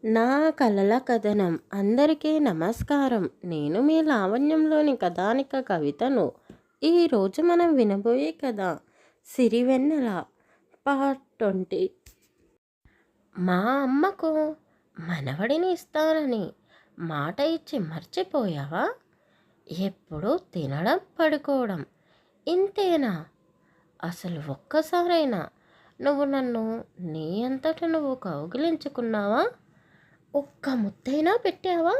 నా కలల కథనం. అందరికీ నమస్కారం. నేను మీ లావణ్యంలోని కథానిక కవితను. ఈరోజు మనం వినబోయే కథ సిరివెన్నెల పార్ట్ 20. మా అమ్మకు మనవడిని ఇస్తానని మాట ఇచ్చి మర్చిపోయావా? ఎప్పుడూ తినడం పడుకోవడం ఇంతేనా? అసలు ఒక్కసారైనా నువ్వు నన్ను నీ అంతట నువ్వు కౌగిలించుకున్నావా? ఒక్క ముద్దైనా పెట్టావా?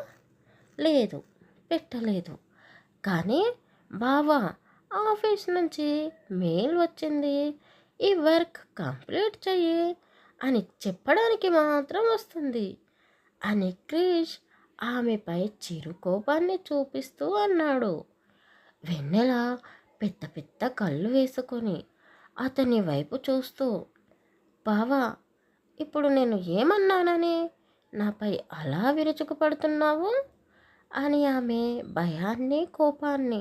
లేదు, పెట్టలేదు. కానీ బావా, ఆఫీస్ నుంచి మెయిల్ వచ్చింది, ఈ వర్క్ కంప్లీట్ చెయ్యి అని చెప్పడానికి మాత్రం వస్తుంది అని క్రిష్ ఆమెపై చిరు కోపాన్ని చూపిస్తూ అన్నాడు. వెన్నెల పెద్ద పెద్ద కళ్ళు వేసుకొని అతని వైపు చూస్తూ, బావా, ఇప్పుడు నేను ఏమన్నానని నాపై అలా విరుచుకుపడుతున్నావు అని ఆమె భయాన్ని కోపాన్ని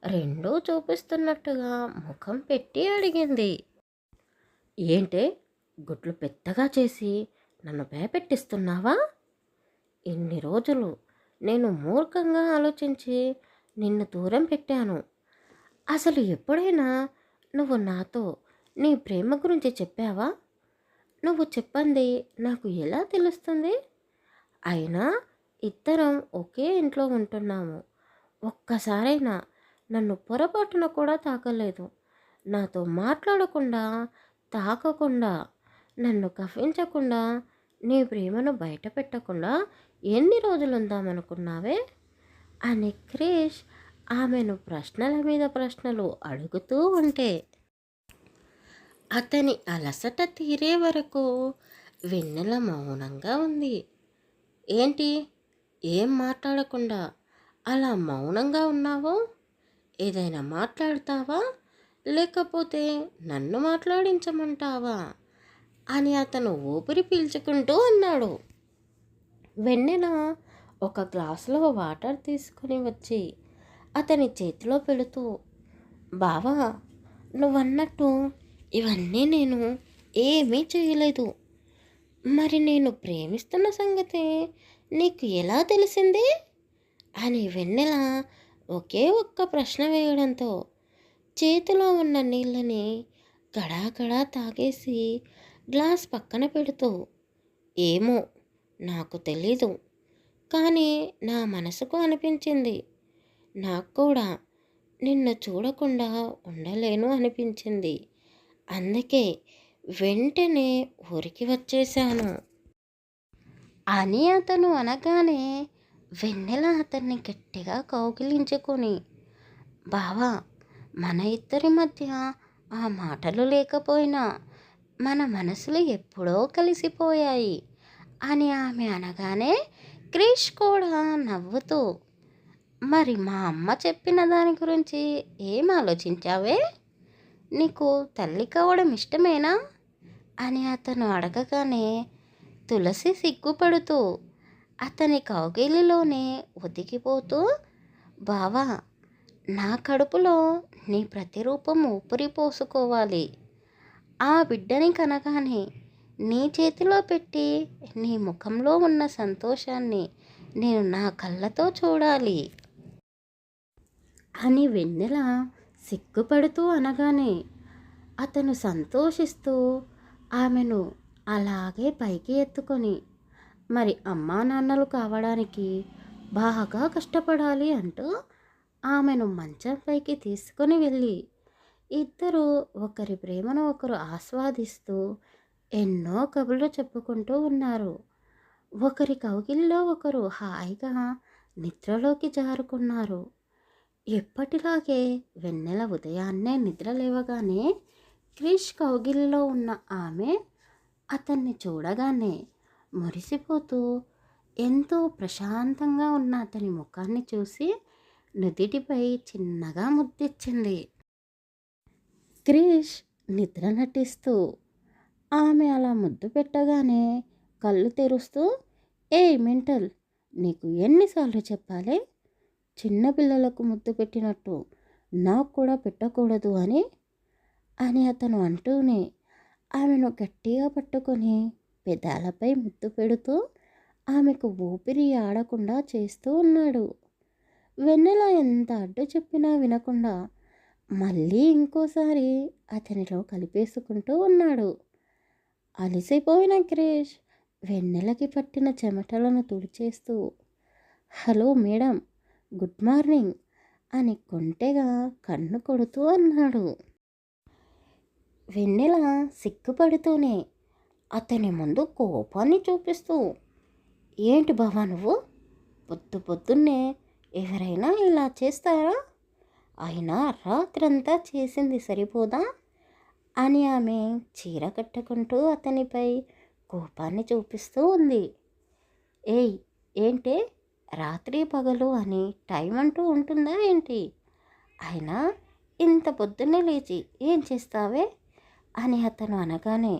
రెండూ చూపిస్తున్నట్టుగా ముఖం పెట్టి అడిగింది. ఏంటే, గుడ్లు పెద్దగా చేసి నన్ను భయపెట్టిస్తున్నావా? ఇన్ని రోజులు నేను మూర్ఖంగా ఆలోచించి నిన్ను దూరం పెట్టాను. అసలు ఎప్పుడైనా నువ్వు నాతో నీ ప్రేమ గురించి చెప్పావా? నువ్వు చెప్పంది నాకు ఎలా తెలుస్తుంది? అయినా ఇద్దరం ఒకే ఇంట్లో ఉంటున్నాము. ఒక్కసారైనా నన్ను పొరపాటున కూడా తాకలేదు. నాతో మాట్లాడకుండా, తాకకుండా, నన్ను కవ్వించకుండా, నీ ప్రేమను బయట పెట్టకుండా ఎన్ని రోజులు ఉందామనుకున్నావే అని క్రిష్ ఆమెను ప్రశ్నల మీద ప్రశ్నలు అడుగుతూ ఉంటే అతని అలసట తీరే వరకు వెన్నెల మౌనంగా ఉంది. ఏంటి, ఏం మాట్లాడకుండా అలా మౌనంగా ఉన్నావో? ఏదైనా మాట్లాడతావా, లేకపోతే నన్ను మాట్లాడించమంటావా అని అతను ఊపిరి పీల్చుకుంటూ అన్నాడు. వెన్నెల ఒక గ్లాసులో వాటర్ తీసుకుని వచ్చి అతని చేతిలో పెడుతూ, బావా, నువ్వన్నట్టు ఇవన్నీ నేను ఏమీ చేయలేదు. మరి నేను ప్రేమిస్తున్న సంగతి నీకు ఎలా తెలిసింది అని వెన్నెల ఒకే ఒక్క ప్రశ్న వేయడంతో చేతిలో ఉన్న నీళ్ళని గడాగడా తాగేసి గ్లాస్ పక్కన పెడుతూ, ఏమో, నాకు తెలీదు, కానీ నా మనసుకు అనిపించింది. నాకు కూడా నిన్ను చూడకుండా ఉండలేను అనిపించింది. అందుకే వెంటనే ఊరికి వచ్చేశాను అని అతను అనగానే వెన్నెల అతన్ని గట్టిగా కౌగిలించుకొని, బావా, మన ఇద్దరి మధ్య ఆ మాటలు లేకపోయినా మన మనసులు ఎప్పుడో కలిసిపోయాయి అని ఆమె అనగానే క్రిష్ కూడా నవ్వుతూ, మరి మా అమ్మ చెప్పిన దాని గురించి ఏం ఆలోచించావే? నీకు తల్లి కావడం ఇష్టమేనా అని అతను అడగగానే తులసి సిగ్గుపడుతూ అతని కౌగిలిలోనే ఒదిగిపోతూ, బావా, నా కడుపులో నీ ప్రతిరూపం ఊపిరి పోసుకోవాలి. ఆ బిడ్డని కనగానే నీ చేతిలో పెట్టి నీ ముఖంలో ఉన్న సంతోషాన్ని నేను నా కళ్ళతో చూడాలి అని వెన్నెల సిగ్గుపడుతూ అనగానే అతను సంతోషిస్తూ ఆమెను అలాగే పైకి ఎత్తుకొని, మరి అమ్మా నాన్నలు కావడానికి బాగా కష్టపడాలి అంటూ ఆమెను మంచంపైకి తీసుకొని వెళ్ళి ఇద్దరు ఒకరి ప్రేమను ఒకరు ఆస్వాదిస్తూ ఎన్నో కబుర్లు చెప్పుకుంటూ ఉన్నారు. ఒకరి కౌగిలిలో ఒకరు హాయిగా నిద్రలోకి జారుకున్నారు. ఎప్పటిలాగే వెన్నెల ఉదయాన్నే నిద్ర లేవగానే క్రిష్ కౌగిలిలో ఉన్న ఆమె అతన్ని చూడగానే మురిసిపోతూ ఎంతో ప్రశాంతంగా ఉన్న అతని ముఖాన్ని చూసి నుదిటిపై చిన్నగా ముద్దిచ్చింది. క్రిష్ నిద్ర నటిస్తూ ఆమె అలా ముద్దు పెట్టగానే కళ్ళు తెరుస్తూ, ఏయ్ మెంటల్, నీకు ఎన్నిసార్లు చెప్పాలి, చిన్నపిల్లలకు ముద్దు పెట్టినట్టు నాకు కూడా పెట్టకూడదు అని అతను అంటూనే ఆమెను గట్టిగా పట్టుకొని పెదాలపై ముద్దు పెడుతూ ఆమెకు ఊపిరి ఆడకుండా చేస్తూ ఉన్నాడు. వెన్నెల ఎంత అడ్డు చెప్పినా వినకుండా మళ్ళీ ఇంకోసారి అతనిలో కలిపేసుకుంటూ ఉన్నాడు. అలసిపోయిన క్రిష్ వెన్నెలకి పట్టిన చెమటలను తుడిచేస్తూ, హలో మేడం, గుడ్ మార్నింగ్ అని కొంటెగా కన్ను కొడుతూ అన్నాడు. వెన్నెల సిగ్గుపడుతూనే అతని ముందు కోపాన్ని చూపిస్తూ, ఏంటి బావా నువ్వు, పొద్దు పొద్దున్నే ఎవరైనా ఇలా చేస్తారా? అయినా రాత్రంతా చేసింది సరిపోదా అని ఆమె చీర కట్టుకుంటూ అతనిపై కోపాన్ని చూపిస్తూ ఉంది. ఏయ్, ఏంటే, రాత్రి పగలు అని టైం అంటూ ఉంటుందా ఏంటి? అయినా ఇంత పొద్దున్నే లేచి ఏం చేస్తావే అని అతను అనగానే,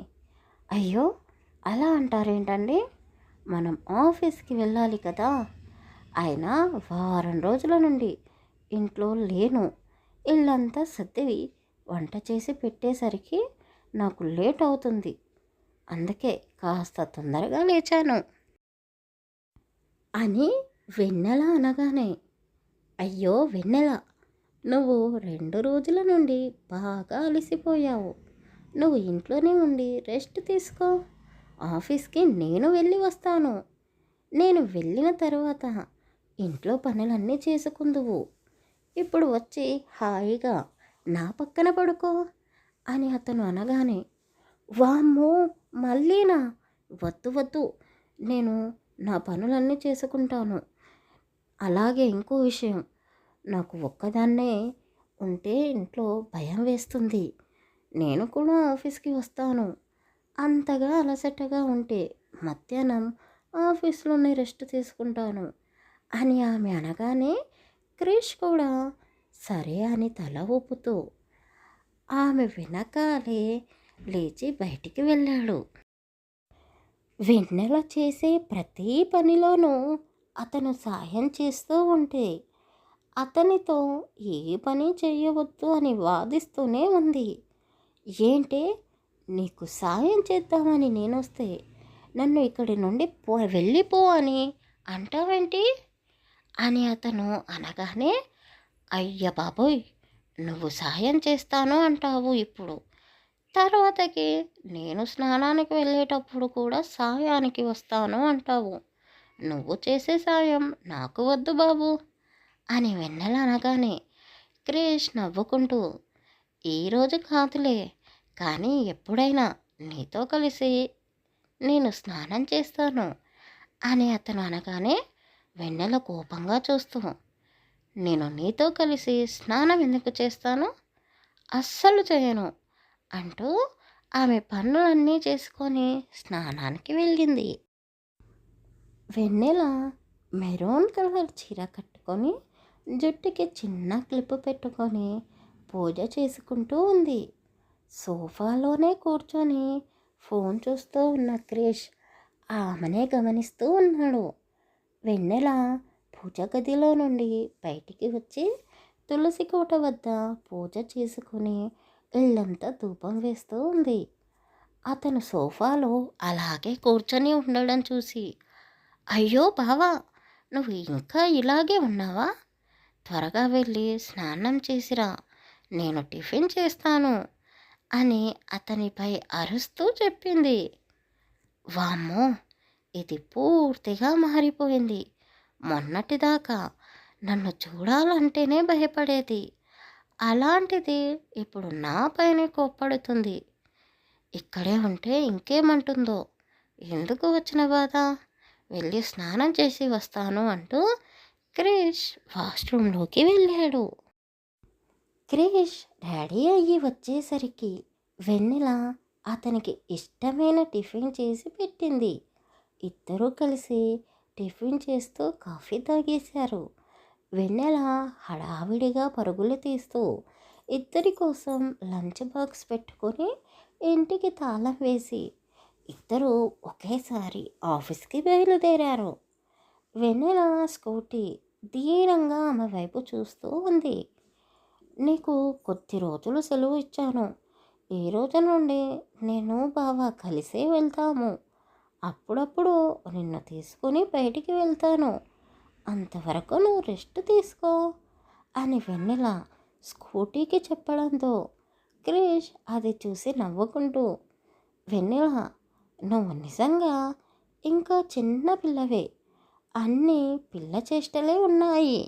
అయ్యో అలా అంటారేంటండి, మనం ఆఫీస్కి వెళ్ళాలి కదా, అయినా వారం రోజుల నుండి ఇంట్లో లేను, ఇల్లంతా సర్ది వంట చేసి పెట్టేసరికి నాకు లేట్ అవుతుంది, అందుకే కాస్త తొందరగా లేచాను అని వెన్నెల అనగానే, అయ్యో వెన్నెల, నువ్వు 2 రోజుల నుండి బాగా అలసిపోయావు, నువ్వు ఇంట్లోనే ఉండి రెస్ట్ తీసుకో, ఆఫీస్కి నేను వెళ్ళి వస్తాను, నేను వెళ్ళిన తర్వాత ఇంట్లో పనులన్నీ చేసుకుందువు, ఇప్పుడు వచ్చి హాయిగా నా పక్కన పడుకో అని అతను అనగానే, వామ్మో, మళ్ళీనా, వద్దు వద్దు, నేను నా పనులన్నీ చేసుకుంటాను. అలాగే ఇంకో విషయం, నాకు ఒక్కదాన్నే ఉంటే ఇంట్లో భయం వేస్తుంది, నేను కూడా ఆఫీస్కి వస్తాను, అంతగా అలసటగా ఉంటే మధ్యాహ్నం ఆఫీస్లోనే రెస్ట్ తీసుకుంటాను అని ఆమె అనగానే క్రిష్ కూడా సరే అని తల ఊపుతూ ఆమె వెనకాలే లేచి బయటికి వెళ్ళాడు. వెన్నెల చేసే ప్రతి పనిలోనూ అతను సాయం చేస్తూ ఉంటే అతనితో ఏ పని చేయవద్దు అని వాదిస్తూనే ఉంది. ఏంటే, నీకు సాయం చేద్దామని నేనొస్తే నన్ను ఇక్కడి నుండి వెళ్ళిపో అని అంటావేంటి అని అతను అనగానే, అయ్య బాబోయ్, నువ్వు సాయం చేస్తాను అంటావు ఇప్పుడు, తర్వాతకి నేను స్నానానికి వెళ్ళేటప్పుడు కూడా సాయానికి వస్తాను అంటావు, నువ్వు చేసే సాయం నాకు వద్దు బాబు అని వెన్నెల అనగానే క్రిష్ నవ్వుకుంటూ, ఈరోజు కాదులే, కానీ ఎప్పుడైనా నీతో కలిసి నేను స్నానం చేస్తాను అని అతను అనగానే వెన్నెల కోపంగా చూస్తూ, నేను నీతో కలిసి స్నానం ఎందుకు చేస్తాను, అస్సలు చేయను అంటూ ఆమె పనులన్నీ చేసుకొని స్నానానికి వెళ్ళింది. వెన్నెల మెరూన్ కలర్ చీర కట్టుకొని జుట్టుకి చిన్న క్లిప్ పెట్టుకొని పూజ చేసుకుంటూ ఉంది. సోఫాలోనే కూర్చొని ఫోన్ చూస్తూ ఉన్న క్రిష్ ఆమెనే గమనిస్తూ ఉన్నాడు. వెన్నెల పూజ గదిలో నుండి బయటికి వచ్చి తులసి కోట వద్ద పూజ చేసుకుని ఇల్లంతా ధూపం వేస్తూ ఉంది. అతను సోఫాలో అలాగే కూర్చొని ఉండడం చూసి, అయ్యో బావా, నువ్వు ఇంకా ఇలాగే ఉన్నావా, త్వరగా వెళ్ళి స్నానం చేసిరా, నేను టిఫిన్ చేస్తాను అని అతనిపై అరుస్తూ చెప్పింది. వామ్మో, ఇది పూర్తిగా మారిపోయింది, మొన్నటిదాకా నన్ను చూడాలంటేనే భయపడేది, అలాంటిది ఇప్పుడు నా పైనే కోప్పడుతుంది, ఇక్కడే ఉంటే ఇంకేమంటుందో, ఎందుకు వచ్చిన బాధ, వెళ్ళి స్నానం చేసి వస్తాను అంటూ క్రిష్ వాష్రూమ్లోకి వెళ్ళాడు. క్రిష్ రెడీ అయ్యి వచ్చేసరికి వెన్నెల అతనికి ఇష్టమైన టిఫిన్ చేసి పెట్టింది. ఇద్దరూ కలిసి టిఫిన్ చేస్తూ కాఫీ తాగేశారు. వెన్నెల హడావిడిగా పరుగులు తీస్తూ ఇద్దరి కోసం లంచ్ బాక్స్ పెట్టుకొని ఇంటికి తాళం వేసి ఇద్దరూ ఒకేసారి ఆఫీస్కి బయలుదేరారు. వెన్నెల స్కూటీ ధీరంగా ఆమె వైపు చూస్తూ ఉంది. నీకు కొద్ది రోజులు సెలవు ఇచ్చాను, ఈ రోజు నుండి నేను బావ కలిసే వెళ్తాము అప్పుడప్పుడు నిన్ను తీసుకుని బయటికి వెళ్తాను. అంతవరకు నువ్వు రెస్ట్ తీసుకో అని వెన్నెల స్కూటీకి చెప్పడంతో క్రిష్ అది చూసి నవ్వుకుంటూ, వెన్నెల, నువ్వు నిజంగా ఇంకా చిన్న పిల్లవే, అన్నీ పిల్ల చేష్టలే ఉన్నాయి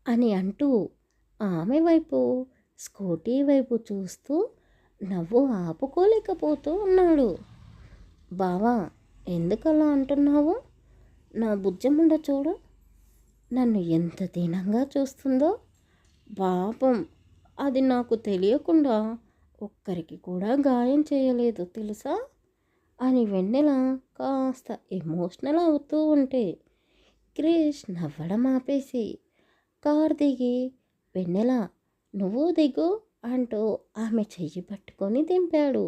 అని అంటూ ఆమె వైపు, స్కూటీ వైపు చూస్తూ నవ్వు ఆపుకోలేకపోతూ ఉన్నాడు. బావా, ఎందుకలా అంటున్నావు? నా బుజ్జముండ చూడు, నన్ను ఎంత దీనంగా చూస్తుందో. పాపం, అది నాకు తెలియకుండా ఒక్కరికి కూడా గాయం చేయలేదు తెలుసా అని వెన్నెల కాస్త ఎమోషనల్ అవుతూ ఉంటే క్రిష్ నవ్వడం ఆపేసి కార్ దిగి, వెన్నెల, నువ్వు దిగు అంటూ ఆమె చెయ్యి పట్టుకొని దింపాడు.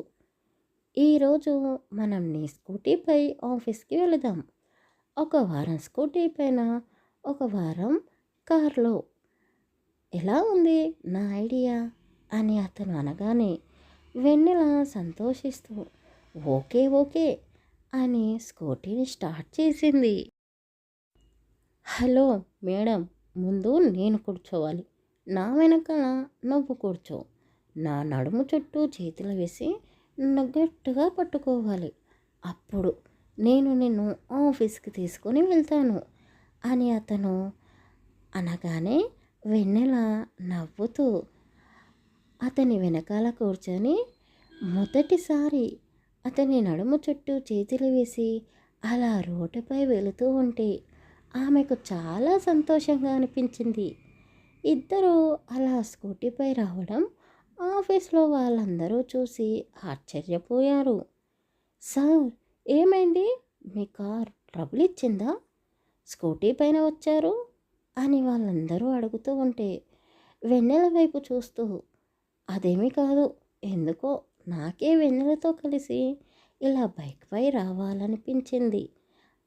ఈరోజు మనం నీ స్కూటీపై ఆఫీస్కి వెళదాం. ఒక వారం స్కూటీ పైన, ఒక వారం కార్లో. ఎలా ఉంది నా ఐడియా అని అతను అనగానే వెన్నెల సంతోషిస్తూ ఓకే ఓకే అని స్కూటీని స్టార్ట్ చేసింది. హలో మేడం, ముందు నేను కూర్చోవాలి, నా వెనకాల నువ్వు కూర్చో. నా నడుము చుట్టూ చేతులు వేసి నన్ను గట్టిగా పట్టుకోవాలి. అప్పుడు నేను నిన్ను ఆఫీస్కి తీసుకొని వెళ్తాను అని అతను అనగానే వెన్నెల నవ్వుతూ అతని వెనకాల కూర్చొని మొదటిసారి అతని నడుము చుట్టూ చేతులు వేసి అలా రోడ్డుపై వెళుతూ ఉంటే ఆమెకు చాలా సంతోషంగా అనిపించింది. ఇద్దరూ అలా స్కూటీపై రావడం ఆఫీస్లో వాళ్ళందరూ చూసి ఆశ్చర్యపోయారు. సార్, ఏమైంది? మీ కార్ ట్రబుల్ ఇచ్చిందా? స్కూటీ పైన వచ్చారు అని వాళ్ళందరూ అడుగుతూ ఉంటే వెన్నెల వైపు చూస్తూ, అదేమీ కాదు, ఎందుకో నాకే వెన్నెలతో కలిసి ఇలా బైక్పై రావాలనిపించింది,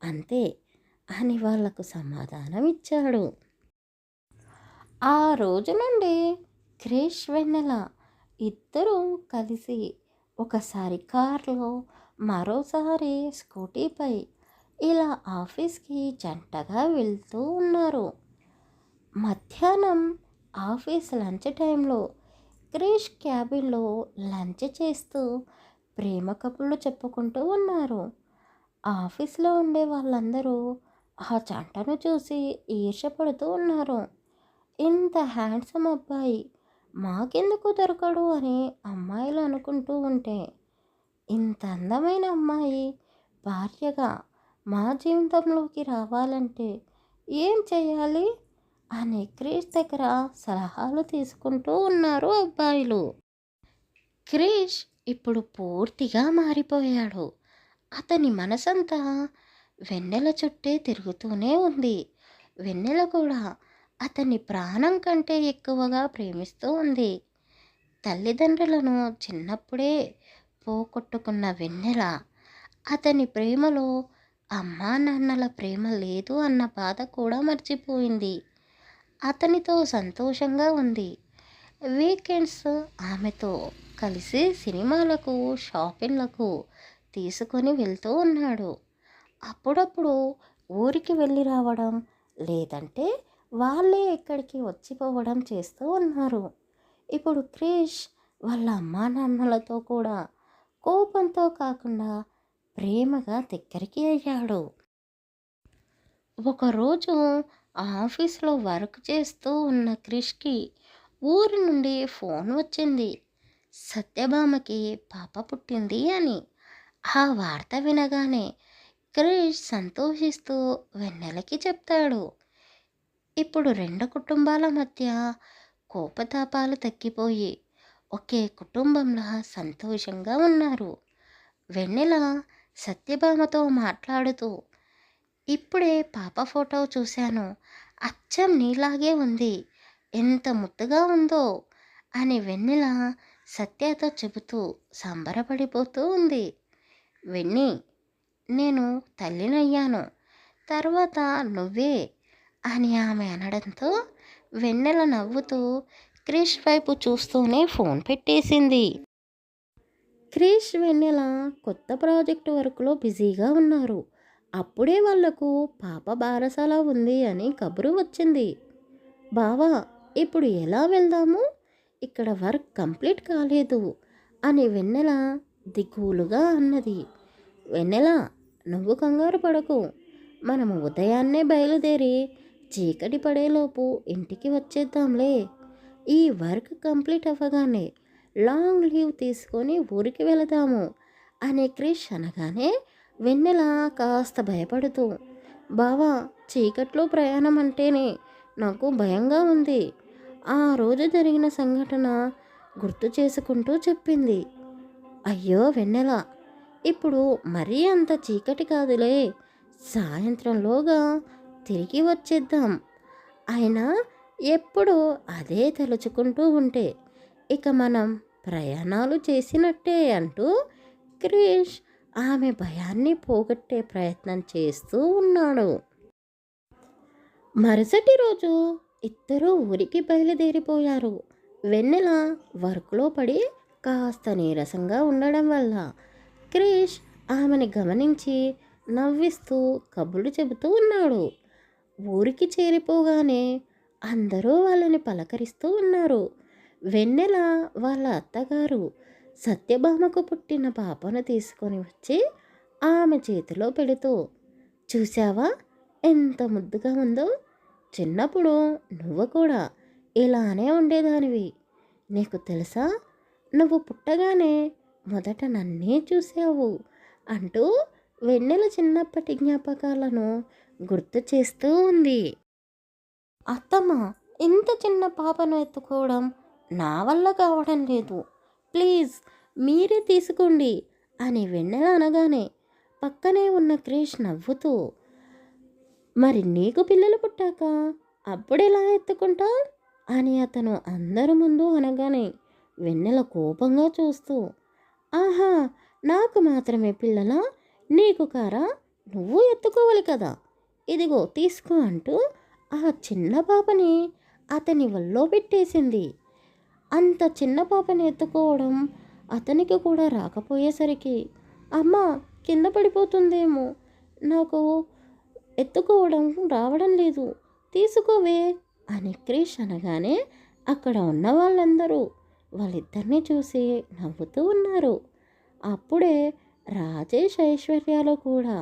అంతే అని వాళ్లకు సమాధానం ఇచ్చాడు. ఆ రోజు నుండి క్రిష్, వెన్నెల ఇద్దరూ కలిసి ఒకసారి కార్లో, మరోసారి స్కూటీపై ఇలా ఆఫీస్కి జంటగా వెళ్తూ ఉన్నారు. మధ్యాహ్నం ఆఫీస్ లంచ్ టైంలో క్రిష్ క్యాబిన్లో లంచ్ చేస్తూ ప్రేమ కబుర్లు చెప్పుకుంటూ ఉన్నారు. ఆఫీస్లో ఉండే వాళ్ళందరూ ఆ జంటను చూసి ఈర్ష్యపడుతూ ఉన్నారు. ఇంత హ్యాండ్సమ్ అబ్బాయి మాకెందుకు దొరకడు అని అమ్మాయిలు అనుకుంటూ ఉంటే, ఇంత అందమైన అమ్మాయి భార్యగా మా జీవితంలోకి రావాలంటే ఏం చేయాలి అని క్రిష్ దగ్గర సలహాలు తీసుకుంటూ ఉన్నారు అబ్బాయిలు. క్రిష్ ఇప్పుడు పూర్తిగా మారిపోయాడు. అతని మనసంతా వెన్నెల చుట్టే తిరుగుతూనే ఉంది. వెన్నెల కూడా అతని ప్రాణం కంటే ఎక్కువగా ప్రేమిస్తూ ఉంది. తల్లిదండ్రులను చిన్నప్పుడే పోగొట్టుకున్న వెన్నెల అతని ప్రేమలో అమ్మా నాన్నల ప్రేమ లేదు అన్న బాధ కూడా మర్చిపోయింది. అతనితో సంతోషంగా ఉంది. వీకెండ్స్ ఆమెతో కలిసి సినిమాలకు, షాపింగ్లకు తీసుకొని వెళ్తూ ఉన్నాడు. అప్పుడప్పుడు ఊరికి వెళ్ళి రావడం, లేదంటే వాళ్ళే ఇక్కడికి వచ్చిపోవడం చేస్తూ ఉన్నారు. ఇప్పుడు క్రిష్ వాళ్ళ అమ్మా నాన్నలతో కూడా కోపంతో కాకుండా ప్రేమగా దగ్గరికి అయ్యాడు. ఒకరోజు ఆఫీస్లో వర్క్ చేస్తూ ఉన్న క్రిష్కి ఊరి నుండి ఫోన్ వచ్చింది. సత్యభామకి పాప పుట్టింది అని. ఆ వార్త వినగానే క్రిష్ సంతోషిస్తూ వెన్నెలకి చెప్తాడు. ఇప్పుడు రెండు కుటుంబాల మధ్య కోపతాపాలు తగ్గిపోయి ఒకే కుటుంబంలా సంతోషంగా ఉన్నారు. వెన్నెల సత్యభామతో మాట్లాడుతూ, ఇప్పుడే పాప ఫోటో చూశాను, అచ్చం నీలాగే ఉంది, ఎంత ముద్దుగా ఉందో అని వెన్నెల సత్యతో చెబుతూ సంబరపడిపోతూ ఉంది. వెన్నీ, నేను తల్లినయ్యాను, తర్వాత నువ్వే అని ఆమె అనడంతో వెన్నెల నవ్వుతూ క్రిష్ వైపు చూస్తూనే ఫోన్ పెట్టేసింది. క్రిష్, వెన్నెల కొత్త ప్రాజెక్ట్ వర్క్‌లో బిజీగా ఉన్నారు. అప్పుడే వాళ్లకు పాప బారసాల ఉంది అని కబురు వచ్చింది. బావా, ఇప్పుడు ఎలా వెళ్దాము? ఇక్కడ వర్క్ కంప్లీట్ కాలేదు అని వెన్నెల దిగులుగా అన్నది. వెన్నెల, నువ్వు కంగారు పడకు. మనము ఉదయాన్నే బయలుదేరి చీకటి పడేలోపు ఇంటికి వచ్చేద్దాంలే. ఈ వర్క్ కంప్లీట్ అవ్వగానే లాంగ్ లీవ్ తీసుకొని ఊరికి వెళదాము అని క్రిష్ అనగానే వెన్నెల కాస్త భయపడుతూ, బావా, చీకట్లో ప్రయాణం అంటేనే నాకు భయంగా ఉంది. ఆ రోజు జరిగిన సంఘటన గుర్తు చేసుకుంటూ చెప్పింది. అయ్యో వెన్నెల, ఇప్పుడు మరీ అంత చీకటి కాదులే. సాయంత్రంలోగా తిరిగి వచ్చేద్దాం. అయినా ఎప్పుడూ అదే తలుచుకుంటూ ఉంటే ఇక మనం ప్రయాణాలు చేసినట్టే అంటూ క్రిష్ ఆమె భయాన్ని పోగొట్టే ప్రయత్నం చేస్తూ ఉన్నాడు. మరుసటి రోజు ఇద్దరూ ఊరికి బయలుదేరిపోయారు. వెన్నెల వర్క్లో పడి కాస్త నీరసంగా ఉండడం వల్ల క్రిష్ ఆమెని గమనించి నవ్విస్తూ కబుర్లు చెబుతూ ఉన్నాడు. ఊరికి చేరిపోగానే అందరూ వాళ్ళని పలకరిస్తూ ఉన్నారు. వెన్నెల వాళ్ళ అత్తగారు సత్యభామకు పుట్టిన పాపను తీసుకొని వచ్చి ఆమె చేతిలో పెడుతూ, చూసావా ఎంత ముద్దుగా ఉందో? చిన్నప్పుడు నువ్వు కూడా ఇలానే ఉండేదానివి. నీకు తెలుసా, నువ్వు పుట్టగానే మొదట నన్నే చూసావు అంటూ వెన్నెల చిన్నప్పటి జ్ఞాపకాలను గుర్తు చేస్తూ ఉంది. అత్తమ్మ, ఇంత చిన్న పాపను ఎత్తుకోవడం నా వల్ల కావడం లేదు. ప్లీజ్ మీరే తీసుకోండి అని వెన్నెల అనగానే పక్కనే ఉన్న క్రిష్ నవ్వుతూ, మరి నీకు పిల్లలు పుట్టాక అప్పుడెలా ఎత్తుకుంటా అని అతను అందరి ముందు అనగానే వెన్నెల కోపంగా చూస్తూ, ఆహా, నాకు మాత్రమే పిల్లలా? నీకు కారా? నువ్వు ఎత్తుకోవాలి కదా. ఇదిగో తీసుకో అంటూ ఆ చిన్న పాపని అతని ఒళ్ళో పెట్టేసింది. అంత చిన్న పాపని ఎత్తుకోవడం అతనికి కూడా రాకపోయేసరికి, అమ్మ, కింద పడిపోతుందేమో, నాకు ఎత్తుకోవడం రావడం లేదు, తీసుకోవే అని క్రిష్ అనగానే అక్కడ ఉన్న వాళ్ళందరూ వాళ్ళిద్దరినీ చూసి నవ్వుతూ ఉన్నారు. అప్పుడే రాజేష్, ఐశ్వర్యాలు కూడా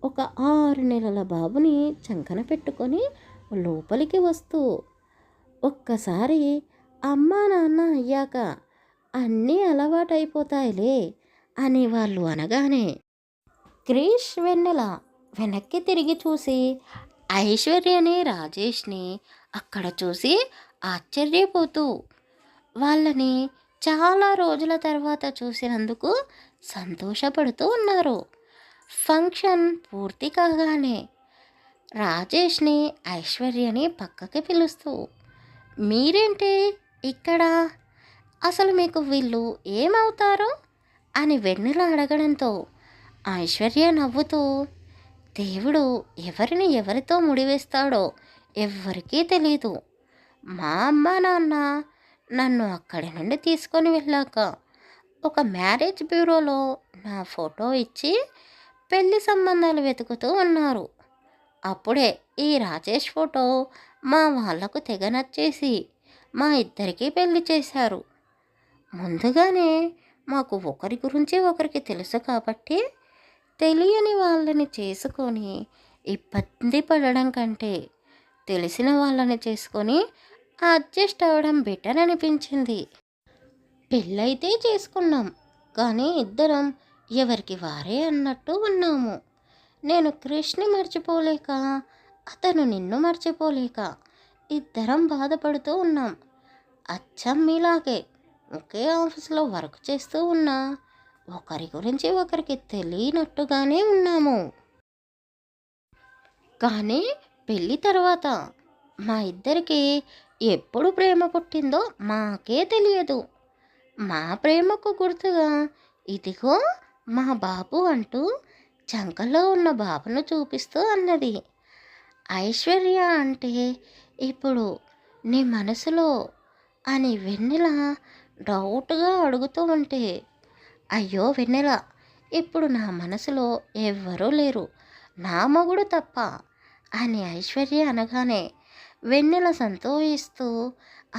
ఒక 6 నెలల బాబుని చంకన పెట్టుకొని లోపలికి వస్తూ, ఒక్కసారి అమ్మా నాన్న అయ్యాక అన్నీ అలవాటైపోతాయిలే అని వాళ్ళు అనగానే క్రిష్, వెన్నెల వెనక్కి తిరిగి చూసి ఐశ్వర్యని, రాజేష్ని అక్కడ చూసి ఆశ్చర్యపోతూ వాళ్ళని చాలా రోజుల తర్వాత చూసినందుకు సంతోషపడుతూ ఉన్నారు. ఫంక్షన్ పూర్తి కాగానే రాజేష్ని, ఐశ్వర్యని పక్కకి పిలుస్తూ, మీరేంటి ఇక్కడ? అసలు మీకు వీళ్ళు ఏమవుతారు అని వెన్నెల అడగడంతో ఐశ్వర్య నవ్వుతూ, దేవుడు ఎవరిని ఎవరితో ముడివేస్తాడో ఎవ్వరికీ తెలీదు. మా అమ్మ నాన్న నన్ను అక్కడి నుండి తీసుకొని వెళ్ళాక ఒక మ్యారేజ్ బ్యూరోలో నా ఫోటో ఇచ్చి పెళ్లి సంబంధాలు వెతుకుతూ ఉన్నారు. అప్పుడే ఈ రాజేష్ ఫోటో మా వాళ్లకు తెగ నచ్చేసి మా ఇద్దరికీ పెళ్లి చేశారు. ముందుగానే మాకు ఒకరి గురించి ఒకరికి తెలుసు కాబట్టి తెలియని వాళ్ళని చేసుకొని ఇబ్బంది పడడం కంటే తెలిసిన వాళ్ళని చేసుకొని అడ్జస్ట్ అవ్వడం బెటర్ అనిపించింది. పెళ్ళైతే చేసుకున్నాం, కానీ ఇద్దరం ఎవరికి వారే అన్నట్టు ఉన్నాము. నేను క్రిష్ని మర్చిపోలేక, అతను నిన్ను మర్చిపోలేక ఇద్దరం బాధపడుతూ ఉన్నాం. అచ్చం మీలాగే ఒకే ఆఫీస్లో వర్క్ చేస్తూ ఉన్నా ఒకరి గురించి ఒకరికి తెలియనట్టుగానే ఉన్నాము. కానీ పెళ్ళి తర్వాత మా ఇద్దరికి ఎప్పుడు ప్రేమ పుట్టిందో మాకే తెలియదు. మా ప్రేమకు గుర్తుగా ఇదిగో మా బాబు అంటూ చంకలో ఉన్న బాబును చూపిస్తూ అన్నది. ఐశ్వర్య అంటే ఇప్పుడు నీ మనసులో అని వెన్నెల డౌట్గా అడుగుతూ ఉంటే అయ్యో వెన్నెల, ఇప్పుడు నా మనసులో ఎవ్వరూ లేరు, నా మొగుడు తప్ప అని ఐశ్వర్య అనగానే వెన్నెల సంతోషిస్తూ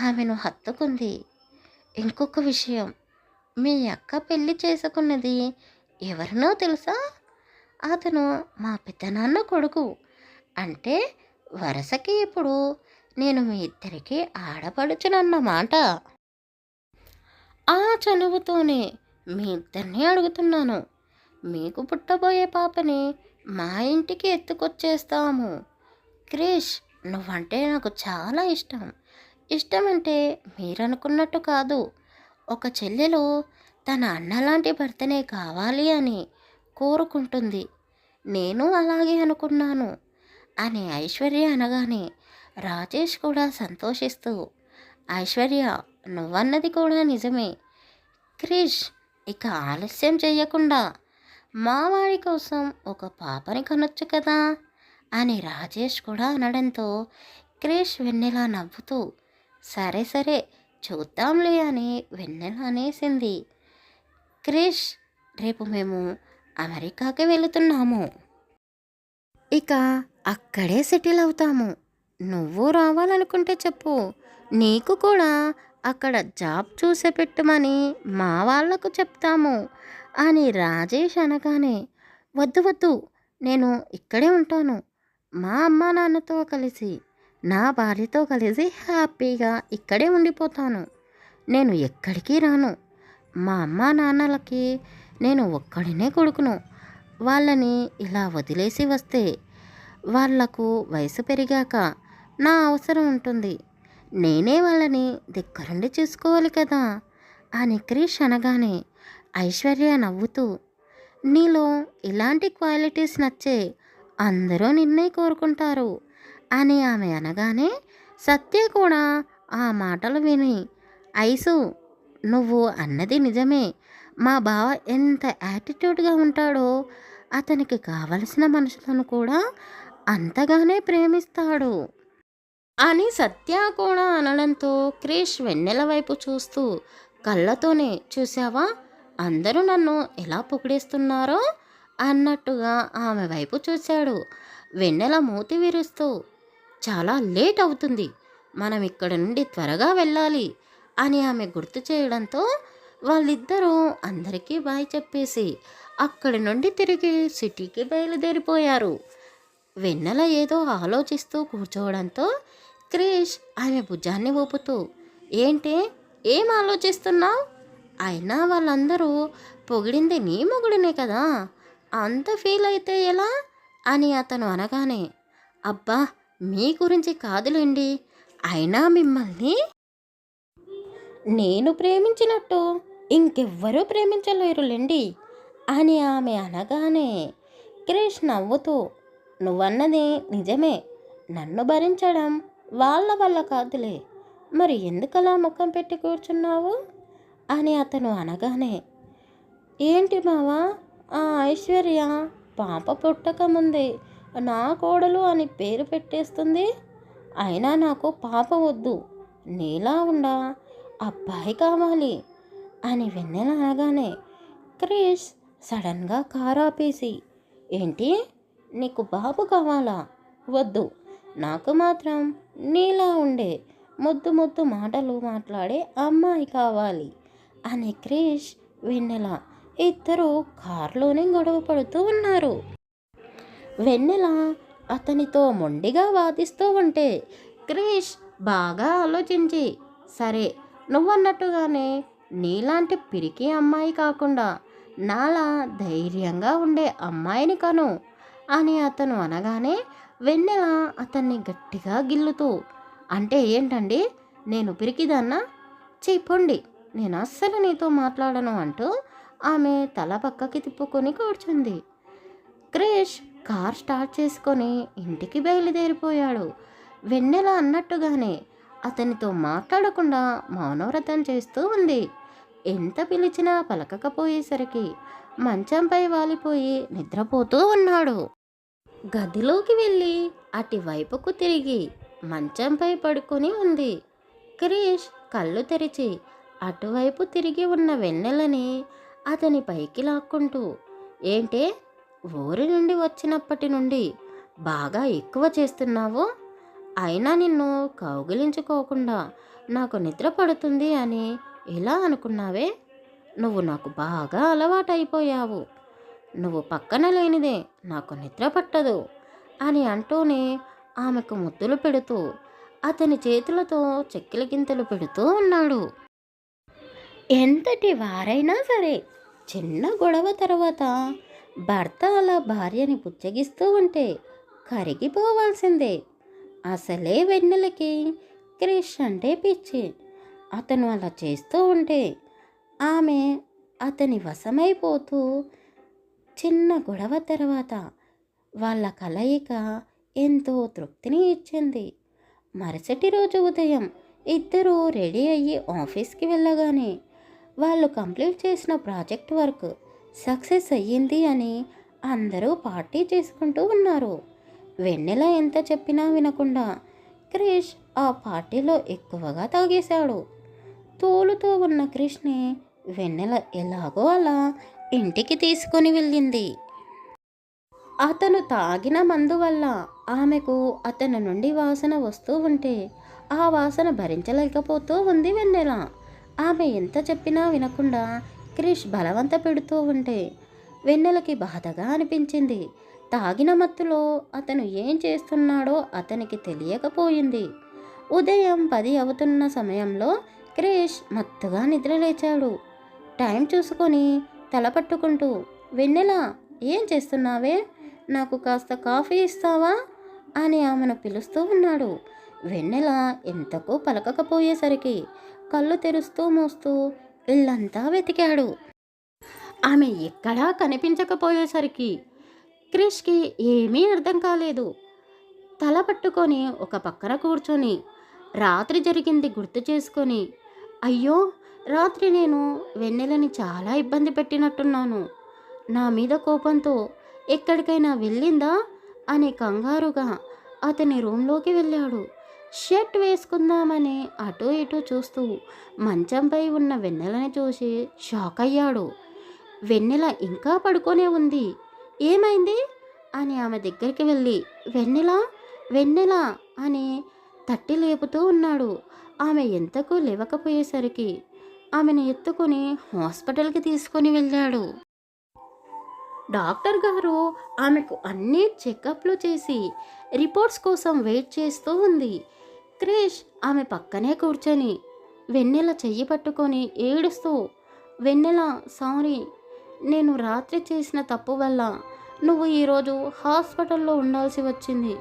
ఆమెను హత్తుకుంది. ఇంకొక విషయం, మీ అక్క పెళ్లి చేసుకున్నది ఎవరినో తెలుసా? అతను మా పెద్దనాన్న కొడుకు. అంటే వరసకి ఇప్పుడు నేను మీ ఇద్దరికి ఆడపడుచునన్నమాట. ఆ చనువుతోనే మీ ఇద్దరిని అడుగుతున్నాను. మీకు పుట్టబోయే పాపని మా ఇంటికి ఎత్తుకొచ్చేస్తాము. క్రిష్, నువ్వంటే నాకు చాలా ఇష్టం. ఇష్టమంటే మీరనుకున్నట్టు కాదు. ఒక చెల్లెలు తన అన్నలాంటి భర్తనే కావాలి అని కోరుకుంటుంది. నేను అలాగే అనుకున్నాను అని ఐశ్వర్య అనగానే రాజేష్ కూడా సంతోషిస్తూ, ఐశ్వర్య, నువ్వన్నది కూడా నిజమే. క్రిష్, ఇక ఆలస్యం చెయ్యకుండా మావాడి కోసం ఒక పాపని కనొచ్చు కదా అని రాజేష్ కూడా అనడంతో క్రిష్ వెన్నెల నవ్వుతూ, సరే సరే చూద్దాంలే అని వెన్నెల అనేసింది. క్రిష్, రేపు మేము అమెరికాకి వెళుతున్నాము. ఇక అక్కడే సెటిల్ అవుతాము. నువ్వు రావాలనుకుంటే చెప్పు, నీకు కూడా అక్కడ జాబ్ చూసే పెట్టమని మా వాళ్లకు చెప్తాము అని రాజేష్ అనగానే, వద్దు వద్దు, నేను ఇక్కడే ఉంటాను. మా అమ్మా నాన్నతో కలిసి, నా భార్యతో కలిసి హ్యాపీగా ఇక్కడే ఉండిపోతాను. నేను ఎక్కడికి రాను. మా అమ్మా నాన్నలకి నేను ఒక్కడినే కొడుకును. వాళ్ళని ఇలా వదిలేసి వస్తే వాళ్లకు వయసు పెరిగాక నా అవసరం ఉంటుంది. నేనే వాళ్ళని దగ్గరుండి చూసుకోవాలి కదా అని క్రిష్ అనగానే ఐశ్వర్య నవ్వుతూ, నీలో ఇలాంటి క్వాలిటీస్ నచ్చే అందరూ నిన్నే కోరుకుంటారు అని ఆమె అనగానే సత్య కూడా ఆ మాటలు విని, ఐసు, నువ్వు అన్నది నిజమే. మా బావ ఎంత యాటిట్యూడ్గా ఉంటాడో అతనికి కావలసిన మనుషులను కూడా అంతగానే ప్రేమిస్తాడు అని సత్య కూడా అనడంతో క్రిష్ వెన్నెల వైపు చూస్తూ కళ్ళతోనే, చూసావా అందరూ నన్ను ఎలా పొగిడేస్తున్నారో అన్నట్టుగా ఆమె వైపు చూశాడు. వెన్నెల మూతి విరుస్తూ, చాలా లేట్ అవుతుంది, మనం ఇక్కడ నుండి త్వరగా వెళ్ళాలి అని ఆమె గుర్తు చేయడంతో వాళ్ళిద్దరూ అందరికీ బాయ్ చెప్పేసి అక్కడి నుండి తిరిగి సిటీకి బయలుదేరిపోయారు. వెన్నెల ఏదో ఆలోచిస్తూ కూర్చోవడంతో క్రిష్ ఆమె భుజాన్ని ఊపుతూ, ఏంటి, ఏం ఆలోచిస్తున్నావు? అయినా వాళ్ళందరూ పొగిడింది నీ మొగుడినే కదా, అంత ఫీల్ అయితే ఎలా అని అతను అనగానే, అబ్బా, మీ గురించి కాదులేండి, అయినా మిమ్మల్ని నేను ప్రేమించినట్టు ఇంకెవ్వరూ ప్రేమించలేరులేండి అని ఆమె అనగానే క్రిష్ నవ్వుతూ, నువ్వన్నది నిజమే, నన్ను భరించడం వాళ్ళ వల్ల కాదులే, మరి ఎందుకలా ముఖం పెట్టి కూర్చున్నావు అని అతను అనగానే, ఏంటి బావా, ఆ ఐశ్వర్య పాప పుట్టకముందే నా కోడలు అని పేరు పెట్టేస్తుంది. అయినా నాకు పాప వద్దు, నీలా ఉండా అబ్బాయి కావాలి అని వెన్నెల అనగానే క్రిష్ సడన్గా కారు ఆపేసి, ఏంటి, నీకు బాబు కావాలా? వద్దు, నాకు మాత్రం నీలా ఉండే ముద్దు ముద్దు మాటలు మాట్లాడే అమ్మాయి కావాలి అని క్రిష్ వెన్నెల ఇద్దరు కారులోనే గొడవ పడుతూ ఉన్నారు. వెన్నెల అతనితో మొండిగా వాదిస్తూ ఉంటే క్రిష్ బాగా ఆలోచించి, సరే నువ్వన్నట్టుగానే నీలాంటి పిరికి అమ్మాయి కాకుండా నాలా ధైర్యంగా ఉండే అమ్మాయిని కను అని అతను అనగానే వెన్నెల అతన్ని గట్టిగా గిల్లుతూ, అంటే ఏంటండి, నేను పిరికిదన్నా? చెప్పండి, నేను అస్సలు నీతో మాట్లాడను అంటూ ఆమె తల పక్కకి తిప్పుకొని కూర్చుంది. క్రిష్ కార్ స్టార్ట్ చేసుకొని ఇంటికి బయలుదేరిపోయాడు. వెన్నెల అన్నట్టుగానే అతనితో మాట్లాడకుండా మౌనవ్రతం చేస్తూ ఉంది. ఎంత పిలిచినా పలకకపోయేసరికి మంచంపై వాలిపోయి నిద్రపోతూ ఉన్నాడు. గదిలోకి వెళ్ళి అటువైపుకు తిరిగి మంచంపై పడుకొని ఉంది. క్రిష్ కళ్ళు తెరిచి అటువైపు తిరిగి ఉన్న వెన్నెలని అతని పైకి లాక్కుంటూ, ఏంటే, ఊరి నుండి వచ్చినప్పటి నుండి బాగా ఎక్కువ చేస్తున్నావు? అయినా నిన్ను కౌగిలించుకోకుండా నాకు నిద్ర పడుతుంది అని ఎలా అనుకున్నావే? నువ్వు నాకు బాగా అలవాటైపోయావు. నువ్వు పక్కన లేనిదే నాకు నిద్ర పట్టదు అని అంటూనే ఆమెకు ముద్దులు పెడుతూ అతని చేతులతో చెక్కిలి గింతలు పెడుతూ ఉన్నాడు. ఎంతటి వారైనా సరే చిన్న గొడవ తర్వాత భర్త అలా భార్యని బుజ్జగిస్తూ ఉంటే కరిగిపోవాల్సిందే. అసలే వెన్నెలకి క్రిష్ అంటే పిచ్చి. అతను అలా చేస్తూ ఉంటే ఆమె అతని వశమైపోతూ, చిన్న గొడవ తర్వాత వాళ్ళ కలయిక ఎంతో తృప్తిని ఇచ్చింది. మరుసటి రోజు ఉదయం ఇద్దరూ రెడీ అయ్యి ఆఫీస్కి వెళ్ళగానే వాళ్ళు కంప్లీట్ చేసిన ప్రాజెక్ట్ వర్క్ సక్సెస్ అయ్యింది అని అందరూ పార్టీ చేసుకుంటూ ఉన్నారు. వెన్నెల ఎంత చెప్పినా వినకుండా క్రిష్ ఆ పార్టీలో ఎక్కువగా తాగేశాడు. తోలుతో ఉన్న క్రిష్ని వెన్నెల ఎలాగో అలా ఇంటికి తీసుకొని వెళ్ళింది. అతను తాగిన మందు వల్ల ఆమెకు అతని నుండి వాసన వస్తూ ఉంటే ఆ వాసన భరించలేకపోతూ ఉంది వెన్నెల. ఆమె ఎంత చెప్పినా వినకుండా క్రిష్ బలవంత పెడుతూ ఉంటే వెన్నెలకి బాధగా అనిపించింది. తాగిన మత్తులో అతను ఏం చేస్తున్నాడో అతనికి తెలియకపోయింది. ఉదయం 10 అవుతున్న సమయంలో క్రిష్ మత్తుగా నిద్రలేచాడు. టైం చూసుకొని తల పట్టుకుంటూ, వెన్నెల, ఏం చేస్తున్నావే? నాకు కాస్త కాఫీ ఇస్తావా అని ఆమెను పిలుస్తూ ఉన్నాడు. వెన్నెల ఎంతకు పలకకపోయేసరికి కళ్ళు తెరుస్తూ మూస్తూ ఇల్లంతా వెతికాడు. ఆమె ఎక్కడా కనిపించకపోయేసరికి క్రిష్కి ఏమీ అర్థం కాలేదు. తల పట్టుకొని ఒక పక్కన కూర్చొని రాత్రి జరిగింది గుర్తు చేసుకొని, అయ్యో, రాత్రి నేను వెన్నెలని చాలా ఇబ్బంది పెట్టినట్టున్నాను. నా మీద కోపంతో ఎక్కడికైనా వెళ్ళిందా అని కంగారుగా అతని రూంలోకి వెళ్ళాడు. షర్ట్ వేసుకుందామని అటూ ఇటూ చూస్తూ మంచంపై ఉన్న వెన్నెలని చూసి షాక్ అయ్యాడు. వెన్నెల ఇంకా పడుకొనే ఉంది. ఏమైంది అని ఆమె దగ్గరికి వెళ్ళి, వెన్నెల, వెన్నెల అని తట్టి లేపుతూ ఉన్నాడు. ఆమె ఎంతకు లేవకపోయేసరికి ఆమెను ఎత్తుకొని హాస్పిటల్కి తీసుకొని వెళ్ళాడు. డాక్టర్ గారు ఆమెకు అన్ని చెకప్లు చేసి రిపోర్ట్స్ కోసం వెయిట్ చేస్తూ ఉంది. క్రిష్ ఆమె పక్కనే కూర్చొని వెన్నెల చెయ్యి పట్టుకొని ఏడుస్తూ, వెన్నెల, సారీ, నేను రాత్రి చేసిన తప్పు వల్ల నువ్వు ఈరోజు హాస్పిటల్లో ఉండాల్సి వచ్చింది.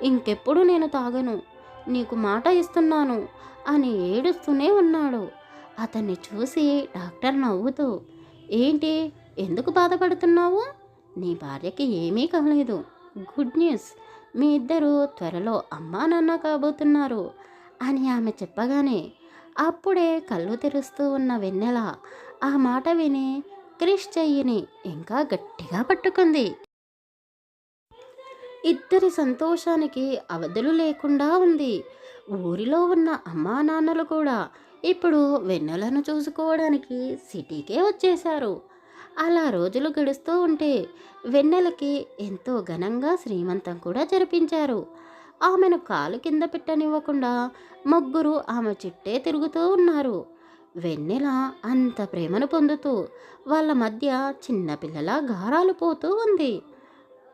ఇంకెప్పుడు నేను తాగను, నీకు మాట ఇస్తున్నాను అని ఏడుస్తూనే ఉన్నాడు. అతన్ని చూసి డాక్టర్ నవ్వుతూ, ఏంటి, ఎందుకు బాధపడుతున్నావు? నీ భార్యకి ఏమీ కాలేదు. గుడ్ న్యూస్, మీ ఇద్దరు త్వరలో అమ్మా నాన్న కాబోతున్నారు అని ఆమె చెప్పగానే అప్పుడే కళ్ళు తెరుస్తూ ఉన్న వెన్నెల ఆ మాట విని క్రిష్ చెయ్యిని ఇంకా గట్టిగా పట్టుకుంది. ఇద్దరి సంతోషానికి అవధులు లేకుండా ఉంది. ఊరిలో ఉన్న అమ్మా నాన్నలు కూడా ఇప్పుడు వెన్నెలను చూసుకోవడానికి సిటీకే వచ్చేశారు. అలా రోజులు గడుస్తూ ఉంటే వెన్నెలకి ఎంతో ఘనంగా శ్రీమంతం కూడా జరిపించారు. ఆమెను కాలు కింద పెట్టనివ్వకుండా ముగ్గురు ఆమె చుట్టే తిరుగుతూ ఉన్నారు. వెన్నెల అంత ప్రేమను పొందుతూ వాళ్ళ మధ్య చిన్నపిల్లల గారాలు పోతూ ఉంది.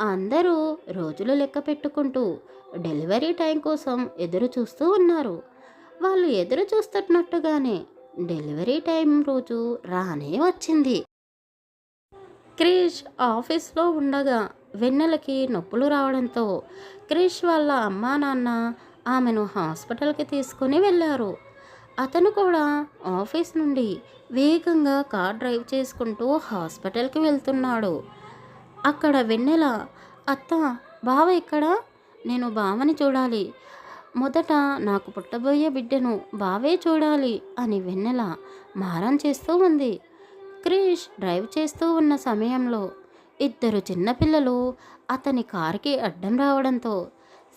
అందరూ రోజులు లెక్క పెట్టుకుంటూ డెలివరీ టైం కోసం ఎదురు చూస్తూ ఉన్నారు. వాళ్ళు ఎదురు చూస్తున్నట్టుగానే డెలివరీ టైం రోజు రానే వచ్చింది. క్రిష్ ఆఫీస్లో ఉండగా వెన్నెలకి నొప్పులు రావడంతో క్రిష్ వాళ్ళ అమ్మా నాన్న ఆమెను హాస్పిటల్కి తీసుకుని వెళ్ళారు. అతను కూడా ఆఫీస్ నుండి వేగంగా కార్ డ్రైవ్ చేసుకుంటూ హాస్పిటల్కి వెళ్తున్నాడు. అక్కడ వెన్నెల, అత్త, బావ ఎక్కడా? నేను బావని చూడాలి. మొదట నాకు పుట్టబోయే బిడ్డను బావే చూడాలి అని వెన్నెల మారం చేస్తూ ఉంది. క్రిష్ డ్రైవ్ చేస్తూ ఉన్న సమయంలో ఇద్దరు చిన్నపిల్లలు అతని కారుకి అడ్డం రావడంతో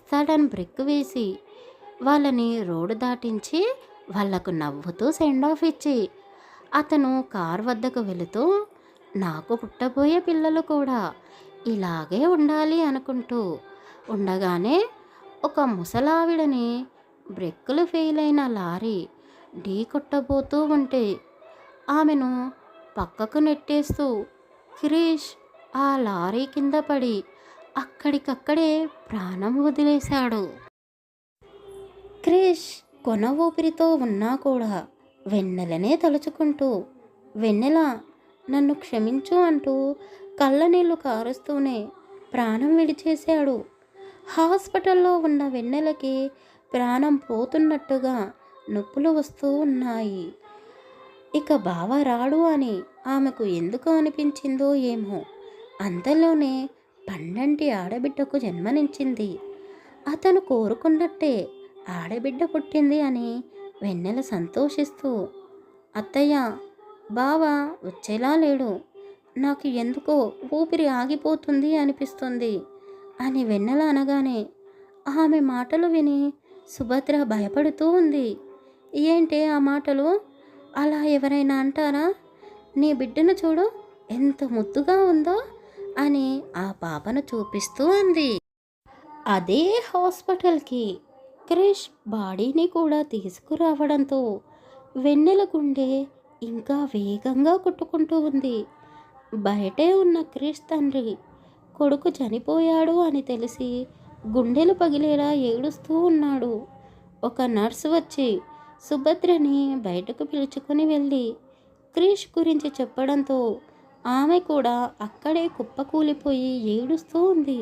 సడన్ బ్రేక్ వేసి వాళ్ళని రోడ్డు దాటించి వాళ్లకు నవ్వుతూ సెండ్ ఆఫ్ ఇచ్చి అతను కార్ వద్దకు వెళుతూ, నాకు పుట్టబోయే పిల్లలు కూడా ఇలాగే ఉండాలి అనుకుంటూ ఉండగానే ఒక ముసలావిడని బ్రేకులు ఫెయిల్ అయిన లారీ ఢీ కొట్టబోతూ ఉంటే ఆమెను పక్కకు నెట్టేస్తూ క్రిష్ ఆ లారీ కింద పడి అక్కడికక్కడే ప్రాణం వదిలేశాడు. క్రిష్ కొన ఊపిరితో ఉన్నా కూడా వెన్నెలనే తలుచుకుంటూ, వెన్నెల నన్ను క్షమించు అంటూ కళ్ళనీళ్లు కారుస్తూనే ప్రాణం విడిచేశాడు. హాస్పిటల్లో ఉన్న వెన్నెలకి ప్రాణం పోతున్నట్టుగా నొప్పులు వస్తూ ఉన్నాయి. ఇక బావ రాడు అని ఆమెకు ఎందుకు అనిపించిందో ఏమో. అంతలోనే పండంటి ఆడబిడ్డకు జన్మనిచ్చింది. అతను కోరుకున్నట్టే ఆడబిడ్డ పుట్టింది అని వెన్నెల సంతోషిస్తూ, అత్తయ్య, బావ వచ్చేలా లేడు, నాకు ఎందుకో ఊపిరి ఆగిపోతుంది అనిపిస్తుంది అని వెన్నెల అనగానే ఆమె మాటలు విని సుభద్ర భయపడుతూ ఉంది. ఏంటి ఆ మాటలు? అలా ఎవరైనా అంటారా? నీ బిడ్డను చూడు ఎంత ముద్దుగా ఉందో అని ఆ పాపను చూపిస్తూ అంది. అదే హాస్పిటల్కి క్రిష్ బాడీని కూడా తీసుకురావడంతో వెన్నెల గుండె ఇంకా వేగంగా కొట్టుకుంటూ ఉంది. బయటే ఉన్న క్రిష్ తండ్రి కొడుకు చనిపోయాడు అని తెలిసి గుండెలు పగిలేలా ఏడుస్తూ ఉన్నాడు. ఒక నర్సు వచ్చి సుభద్రని బయటకు పిలుచుకొని వెళ్ళి క్రిష్ గురించి చెప్పడంతో ఆమె కూడా అక్కడే కుప్పకూలిపోయి ఏడుస్తూ ఉంది.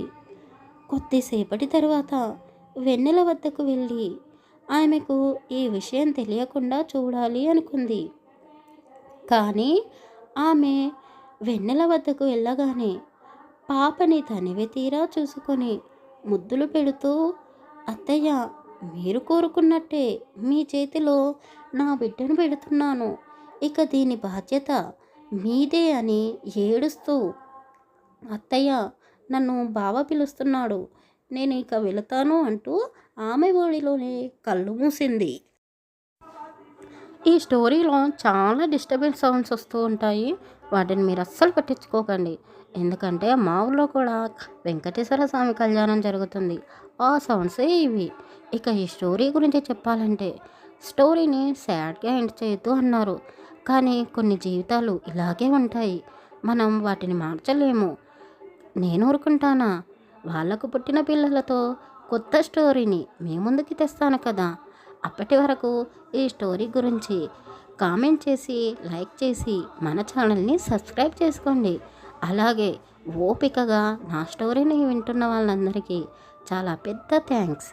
కొద్దిసేపటి తర్వాత వెన్నెల వద్దకు వెళ్ళి ఆమెకు ఈ విషయం తెలియకుండా చూడాలి అనుకుంది. కానీ ఆమె వెన్నెల వద్దకు వెళ్ళగానే పాపని తనివి తీరా చూసుకొని ముద్దులు పెడుతూ, అత్తయ్య, మీరు కోరుకున్నట్టే మీ చేతిలో నా బిడ్డను పెడుతున్నాను, ఇక దీని బాధ్యత మీదే అని ఏడుస్తూ, అత్తయ్య, నన్ను బావ పిలుస్తున్నాడు, నేను ఇక వెళతాను అంటూ ఆమె ఒడిలోనే కళ్ళు మూసింది. ఈ స్టోరీలో చాలా డిస్టర్బెన్స్ సౌండ్స్ వస్తూ ఉంటాయి. వాటిని మీరు అస్సలు పట్టించుకోకండి. ఎందుకంటే మా ఊళ్ళో కూడా వెంకటేశ్వర స్వామి కళ్యాణం జరుగుతుంది. ఆ సౌండ్సే ఇవి. ఇక ఈ స్టోరీ గురించి చెప్పాలంటే, స్టోరీని సాడ్గా ఎండ్ చేయొద్దు అన్నారు. కానీ కొన్ని జీవితాలు ఇలాగే ఉంటాయి. మనం వాటిని మార్చలేము. నేను ఊరుకుంటానా? వాళ్ళకు పుట్టిన పిల్లలతో కొత్త స్టోరీని మీ ముందుకి తెస్తాను కదా. అప్పటి వరకు ఈ స్టోరీ గురించి కామెంట్ చేసి, లైక్ చేసి మన ఛానల్ని సబ్స్క్రైబ్ చేసుకోండి. అలాగే ఓపికగా నా స్టోరీని వింటున్న వాళ్ళందరికీ చాలా పెద్ద థ్యాంక్స్.